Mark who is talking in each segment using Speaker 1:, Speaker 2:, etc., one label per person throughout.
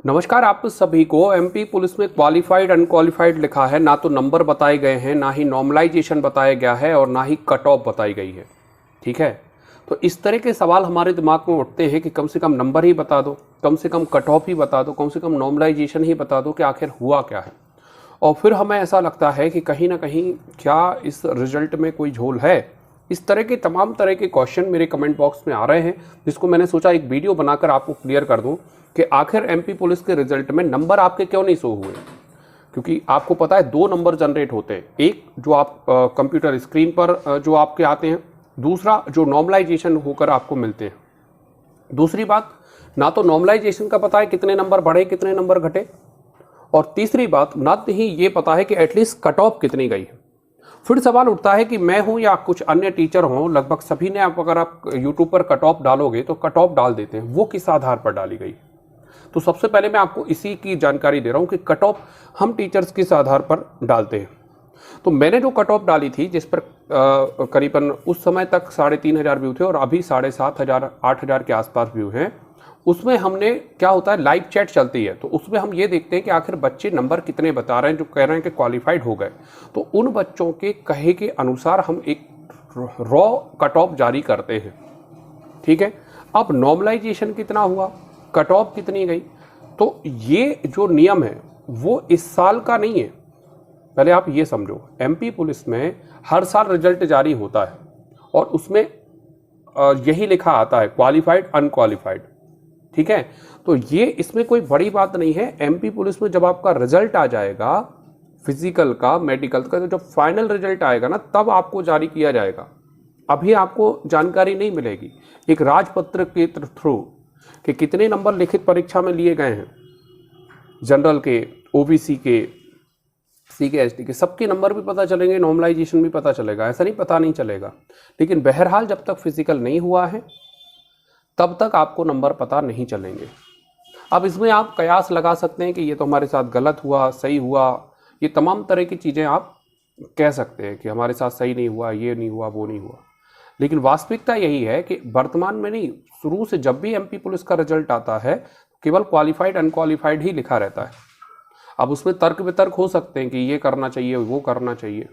Speaker 1: नमस्कार आप सभी को। एमपी पुलिस में क्वालिफाइड अनक्वालिफाइड लिखा है, ना तो नंबर बताए गए हैं, ना ही नॉर्मलाइजेशन बताया गया है और ना ही कट ऑफ बताई गई है। ठीक है, तो इस तरह के सवाल हमारे दिमाग में उठते हैं कि कम से कम नंबर ही बता दो, कम से कम कट ऑफ ही बता दो, कम से कम नॉर्मलाइजेशन ही बता दो कि आखिर हुआ क्या है। और फिर हमें ऐसा लगता है कि कहीं ना कहीं क्या इस रिजल्ट में कोई झोल है। इस तरह के तमाम तरह के क्वेश्चन मेरे कमेंट बॉक्स में आ रहे हैं, जिसको मैंने सोचा एक वीडियो बनाकर आपको क्लियर कर दूं कि आखिर एमपी पुलिस के रिजल्ट में नंबर आपके क्यों नहीं शो हुए। क्योंकि आपको पता है दो नंबर जनरेट होते हैं, एक जो आप कंप्यूटर स्क्रीन पर जो आपके आते हैं, दूसरा जो नॉर्मलाइजेशन होकर आपको मिलते हैं। दूसरी बात, ना तो नॉर्मलाइजेशन का पता है कितने नंबर बढ़े कितने नंबर घटे, और तीसरी बात ना ही ये पता है कि एटलीस्ट कट ऑफ कितनी गई है। फिर सवाल उठता है कि मैं हूं या कुछ अन्य टीचर हों, लगभग सभी ने अगर आप यूट्यूब पर कट ऑफ डालोगे तो कट ऑफ डाल देते हैं, वो किस आधार पर डाली गई। तो सबसे पहले मैं आपको इसी की जानकारी दे रहा हूं कि कट ऑफ हम टीचर्स किस आधार पर डालते हैं। तो मैंने जो कट ऑफ डाली थी, जिस पर करीबन उस समय तक 3,500 व्यू थे और अभी 7,500 8,000 के आसपास व्यू हैं, उसमें हमने क्या होता है, लाइव चैट चलती है, तो उसमें हम ये देखते हैं कि आखिर बच्चे नंबर कितने बता रहे हैं जो कह रहे हैं कि क्वालिफाइड हो गए। तो उन बच्चों के कहे के अनुसार हम एक रॉ कट ऑफ जारी करते हैं। ठीक है, अब नॉर्मलाइजेशन कितना हुआ, कट ऑफ कितनी गई, तो ये जो नियम है वो इस साल का नहीं है। पहले आप ये समझो, एमपी पुलिस में हर साल रिजल्ट जारी होता है और उसमें यही लिखा आता है क्वालिफाइड अनक्वालिफाइड। ठीक है, तो ये इसमें कोई बड़ी बात नहीं है। एमपी पुलिस में जब आपका रिजल्ट आ जाएगा फिजिकल का, मेडिकल का, तो जब फाइनल रिजल्ट आएगा ना, तब आपको जारी किया जाएगा। अभी आपको जानकारी नहीं मिलेगी एक राजपत्र के थ्रू कि कितने नंबर लिखित परीक्षा में लिए गए हैं, जनरल के, ओबीसी के, सी के, एसटी के, सबके नंबर भी पता चलेंगे, नॉर्मलाइजेशन भी पता चलेगा, ऐसा नहीं पता नहीं चलेगा। लेकिन बहरहाल जब तक फिजिकल नहीं हुआ है तब तक आपको नंबर पता नहीं चलेंगे। अब इसमें आप कयास लगा सकते हैं कि ये तो हमारे साथ गलत हुआ, सही हुआ, ये तमाम तरह की चीज़ें आप कह सकते हैं कि हमारे साथ सही नहीं हुआ, ये नहीं हुआ, वो नहीं हुआ। लेकिन वास्तविकता यही है कि वर्तमान में नहीं, शुरू से जब भी एमपी पुलिस का रिजल्ट आता है केवल क्वालिफाइड अनक्वालिफाइड ही लिखा रहता है। अब उसमें तर्क वितर्क हो सकते हैं कि ये करना चाहिए, वो करना चाहिए।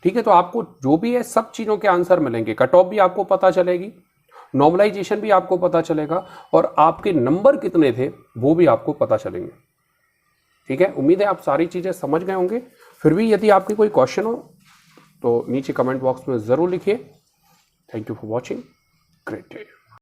Speaker 1: ठीक है, तो आपको जो भी है सब चीज़ों के आंसर मिलेंगे, कट ऑफ भी आपको पता चलेगी, नॉर्मलाइजेशन भी आपको पता चलेगा और आपके नंबर कितने थे वो भी आपको पता चलेंगे। ठीक है, उम्मीद है आप सारी चीज़ें समझ गए होंगे। फिर भी यदि आपके कोई क्वेश्चन हो तो नीचे कमेंट बॉक्स में ज़रूर लिखिए। Thank you for watching, great day.